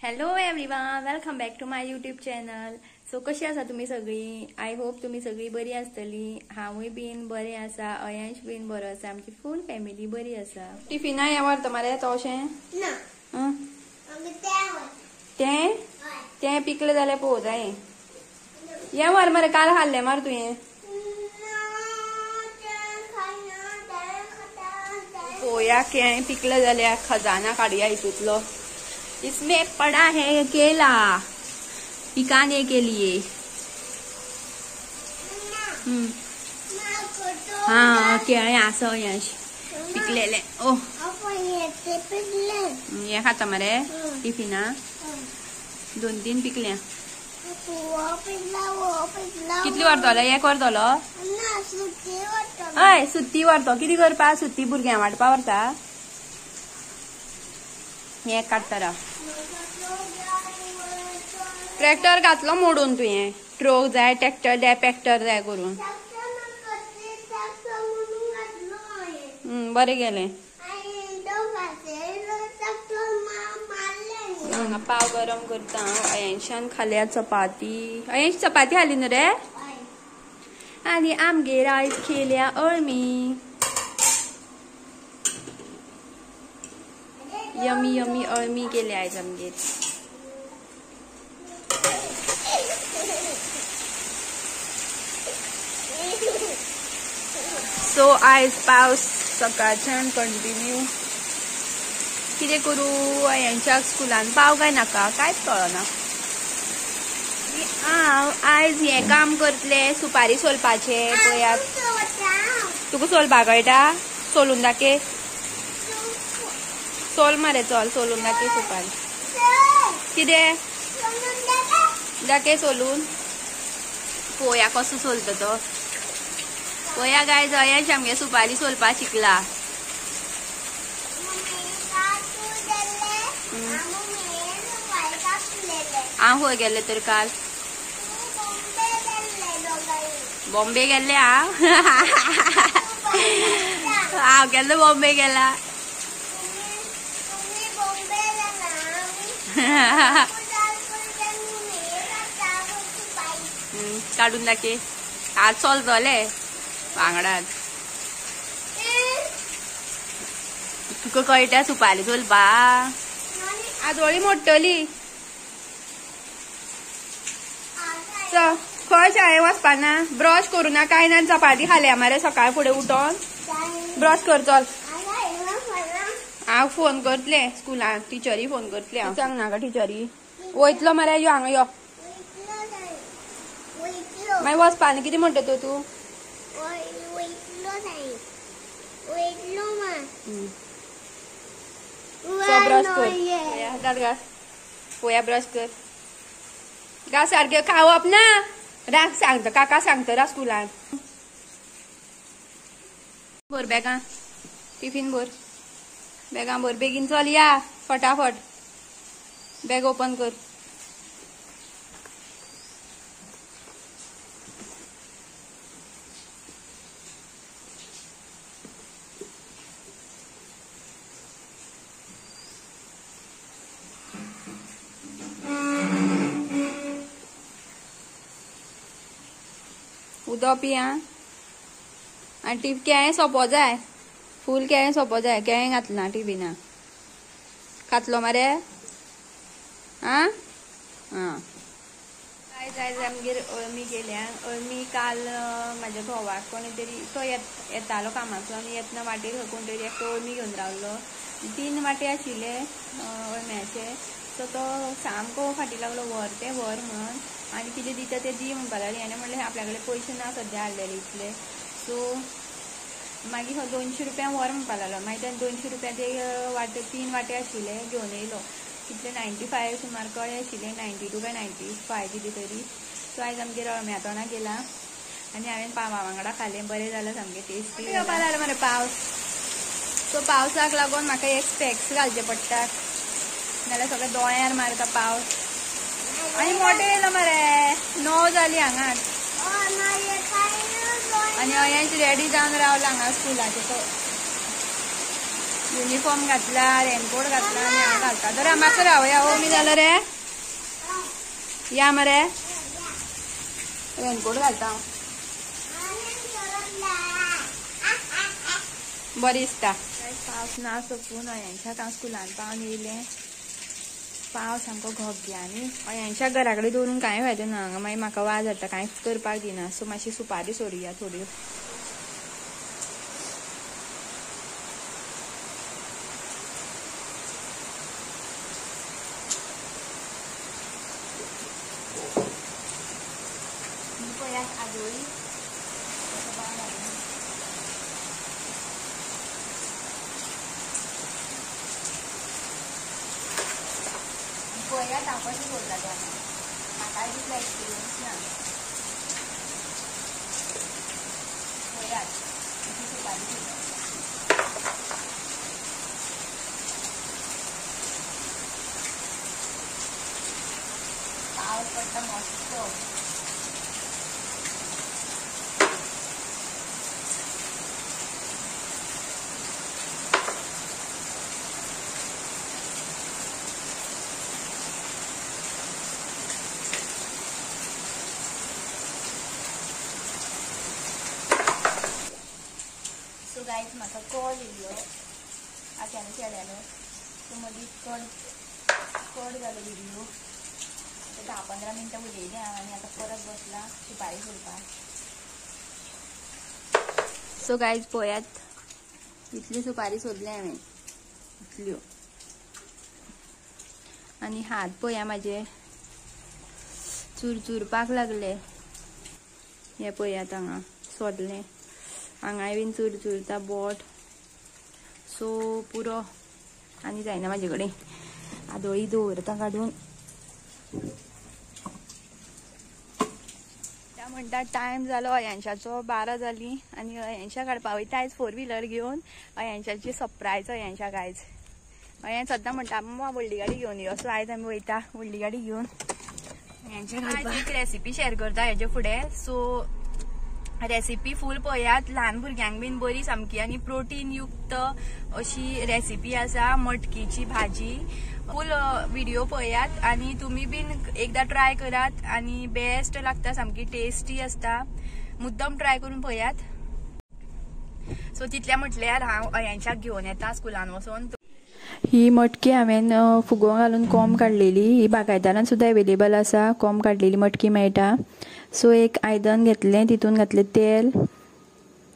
Hello everyone, welcome back to my YouTube channel. So कशी आसा तुम्ही सगळी? आय होप तुम्ही सगळी बरी आसतली. हांवूय बीन बरें आसा, अयांश बीन बरो आसा, आमची फूल फॅमिली बरी आसा. टिफिना हे व्हरता मरे तोशें तें पिकले जाल्यार पळोव जाय. हें व्हर मरे, काल हाडलें मरे तुवें. पोया केळें पिकले जाल्यार खजाना काडया हितूंतलो. इसमें पड़ा है केला पिकाने के लिए. हाँ केळे आसा यश पिकलेले. ओ हे खाता मरे टिफिना 2-3 पिकल्या. कितली व्हरतलो? एक व्हरतलो? हय सुत्ती व्हरतो. कितें करपा? सुत्ती भुरग्यांक वांटपा व्हरता. हे काडटा. ट्रॅक्टर घातलो मोडून तुवें. ट्रोक जाय, ट्रॅक्टर जाय, पॅक्टर जाय करून. बरें गेलें. हांगा पाव गरम करता. अयांशान खाल्या चपाती. अयांश चपाती खाली न्हू रे? आनी आमगेर आयज केल्या अळमी. यमी यमी अळमी केल्या आयज आमगेर. सो आयज पावस सकाळच्यान कंटिन्यू. कितें करूं? अयांशाक स्कुलान पाव काय नाका कांयच कळना. हांव आयज हें काम करतलें सुपारी सोलपाचें. पळयात तुका सोलपा कळटा? सोलून दाखय. सोल मरे, चल सोलून दाखय सुपारी. कितें दाखय सोलून. पोया कसो सोलता तो. पोया गायज अयांश आमगे सुपारी सोलपा शिकला. हांव खंय गेले तर काल? बॉम्बे गेले. हांव गेल्लो बॉम्बे गेला. काढून दाखय. आज चलतले वांगडात. तुका कळटा सुपारी सोलपा? आजोळी मोडटली. खंय शाळें वचपा ना? ब्रश करूं ना कांय ना. चपाती खाल्या मरे सकाळ फुडें उठोन. ब्रश कर चल. हांव फोन करतलें स्कुलान. टिचरी फोन करतलें. हांव सांग नाका टिचरी. वयतलो मरे. यो हांगा यो. मागीर वचपा न्ही. कितें म्हणटा तो तूं? ब्रश कर. दात घास. पोया ब्रश कर. गा सारकें खावप ना. राग सांगता काका सांगता रा स्कुलान. भर बॅगां. टिफिन भर. बॅगां भर. बेगीन चल या फटाफट. बॅग ओपन कर. उदक पिया. आनी टीफ केळें सोंपो जाय. फूल केळें सोंपो जाय. केळें घातलां टिफिना. खातलो मरे? आं आयज आमगेर अळमी केल्या. अळमी काल म्हाज्या घोवाक कोणी तरी तो येतालो कामाचो आनी येतना वाटेर कोण तरी एकटो अळमी घेवन रावलो. 3 वाटे आशिल्ले अळम्याचे. सो तो सामको फाटी लागलो व्हर तें व्हर म्हणून. आनी कितें दिता तें दी म्हणपा लागली. हांवें म्हणलें आपल्या कडेन पयशे ना सद्या हाडलेले इतले. सो मागीर 200 रुपया व्हर म्हणपा लागलो. मागीर ते 200 रुपया ते 3 वाटे आशिल्ले घेवन येयलो. कितले 95 सुमार कळे आशिल्ले. 92 काय 95 कितें तरी. सो आयज आमगेर अळम्या तोंडां केला. आनी हांवें पावा वांगडा खालें. बरें जालें सामकें टेस्टी. येवपा लागलो मरे पावस. सो पावसाक लागून म्हाका एक स्पेक्स घालचे पडटात नाल्यार सगळें दोळ्यार मारता पावस. आनी मोठे येयलो मरे. 9 जाली हांगाच. आनी अयांश रेडी जावन रावला हांगा स्कुलाचे. तो युनिफॉर्म घातला, रेनकोट घातला आणि हांव घालता. तर म्हाका रावया मी जाल्यार रे या मरे रेनकोट घालता. बरी दिसता. पावस ना सोपून अयांच्या हांव स्कुलान पावन येयलें. पावस सामको घोग्या आनी अयांच्या घरा कडेन दवरून कांय फायदो ना. हांगा मागीर म्हाका वाज हाडटा, कांयच करपाक दिना. सो मातशी सुपारी सोडुया थोड्यो. पळयात आदोळी पळयात हांव कशें सोडटा तें. म्हाका तितलो एक्सपिरियन्स ना. पळयात कशी सुपारी सोडटा. पावस पडटा मस्त. सो गायज म्हाका कॉल येयलो आत्यान केलेलो. सो मदीं कट जालो व्हिडियो. 10-15 मिनटां उलयलें हांव आनी आतां परत बसला सुपारी सोडपाक. सो गायज पळयात इतली सुपारी सोदले हांवें इतल्यो. आनी हात पळया म्हाजे चुरचुरपाक लागले. हे पळयात हांगा सोदलें. हांगाय बीन चुरचुरता बोट. सो पुरो आनी जायना म्हाजे कडेन. आदोळी दवरता काडून. त्या म्हणटा टायम जालो अयांशाचो 12 जाली आनी अयांशा काडपा वयता आयज 4 व्हिलर घेवन. अयांशाची सरप्रायज अयांशाक आयज. अयान सद्दां म्हणटा मम्मा व्हडली गाडी घेवन यो. सो आयज आमी वयता व्हडली गाडी घेवन अयांशा काडपाक. एक रेसिपी शेअर करता हेजे फुडें. सो रेसिपी फूल पळयात. ल्हान भुरग्यांक बीन बरी सामकी आनी प्रोटीन युक्त अशी रेसिपी आसा मटकीची भाजी. फूल व्हिडिओ पळयात आनी तुमी बीन एकदा ट्राय करात आनी बेस्ट लागता. सामकी टेस्टी आसता. मुद्दम ट्राय करून पळयात. सो तितल्या म्हटल्यार हांव अयांशाक घेवन येता स्कुलान वचोन. ही मटकी हांवें फुगो घालून कोंब काडलेली. ही बागायतारान सुद्दां अवेलेबल आसा. कोंब काडलेली मटकी मेळटा. सो एक आयदन घेतलें. तितून घातलें तेल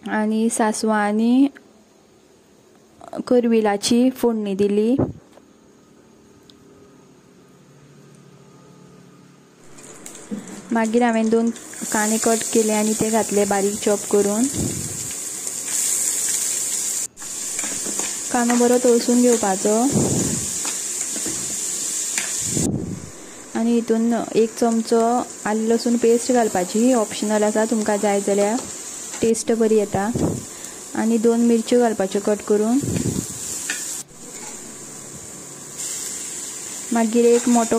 आनी सासवां आनी करविलाची फोडणी दिली. मागीर हांवें 2 कांदे कट केले आनी ते घातले बारीक चॉप करून. कांदो बरो तळसून घेवपाचो आनी हितून 1 चमचो आले लसूण पेस्ट घालपाची. ऑप्शनल आसा. तुमकां जाय जाल्यार टेस्ट बरी येता. आनी 2 मिरच्यो घालपाच्यो कट करून. मागीर एक मोठो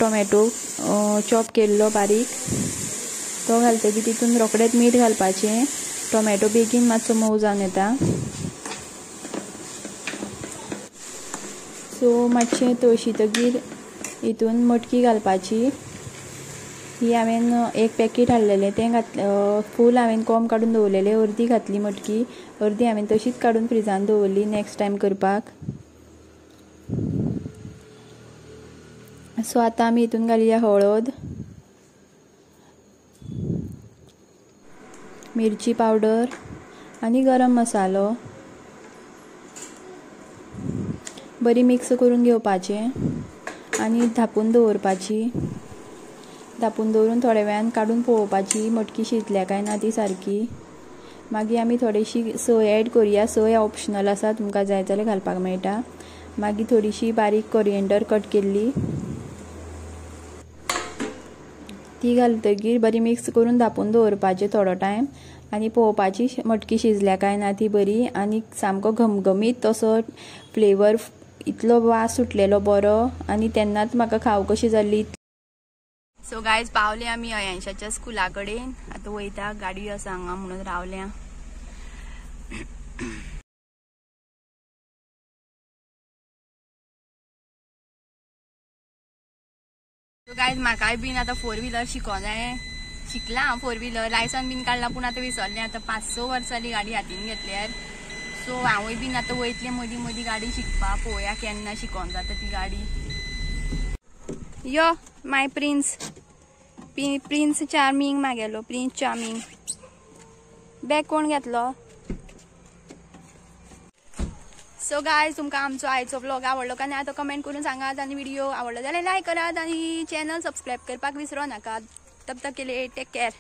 टोमॅटो चॉप केल्लो बारीक तो घालतकीर तितून रोखडेंच मीठ घालपाचें. टोमॅटो बेगीन मातसो मोव जावन येता. सो मातशें तळशीतकीर हितून मटकी घालपाची. ही हांवें 1 पॅकेट हाडलेलें तें फूल हांवें कोंब काडून दवरलेलें. अर्दी घातली मटकी. अर्दी हांवें तशीच काडून फ्रिजान दवरली नेक्स्ट टायम करपाक. सो आतां आमी हितून घालुया हळद, मिरची पावडर आनी गरम मसालो. बरी मिक्स करून घेवपाचें आनी धापून दवरपाची. धापून दवरून थोड्या वेळान काडून पळोवपाची मटकी शिजल्या काय ना ती सारकी. मागीर आमी थोडीशी सोय एड करुया. सोय ऑप्शनल आसा. तुमकां जाय जाल्यार घालपाक मेळटा. मागीर थोडीशी बारीक कोरिएंडर कट केल्ली ती घालतकीर बरी मिक्स करून धापून दवरपाचें थोडो टायम आनी पळोवपाची मटकी शिजल्या काय ना ती बरी. आनी सामको घमघमीत असो फ्लेवर इतलो वास सुटलेलो बरो आनी तेन्नाच म्हाका खाव कशी जाल्ली. सो गायज पावले आमी अयांशाच्या स्कुला कडेन. आतां वयता. गाडी आसा हांगा म्हणून रावल्या. गायज म्हाकाय बीन आता 4 व्हीलर शिकों जाय. शिकला 4 व्हीलर लायसन बीन काढला पूण आता विसरले. आता 5-6 वर्सांनी गाडी हातीन घेतल्यार. सो हांवूय बीन आता वयतले मदीं मदीं गाडी शिकपा. पळोवया केन्ना शिकों जाता ती गाडी. यो माय प्रिन्स. प्रिन्स चार्मिंग मागेलो. Prince charming. बॅग कोण घेतलो. सो गायज तुमकां आमचो आयचो व्लॉग आवडलो काय ना तो कमेंट करून सांगात. आणि व्हिडिओ आवडलो जाल्यार लायक करात आणि चॅनल सबस्क्राईब करपाक विसरो नाका. तब तक के लिए टेक केयर.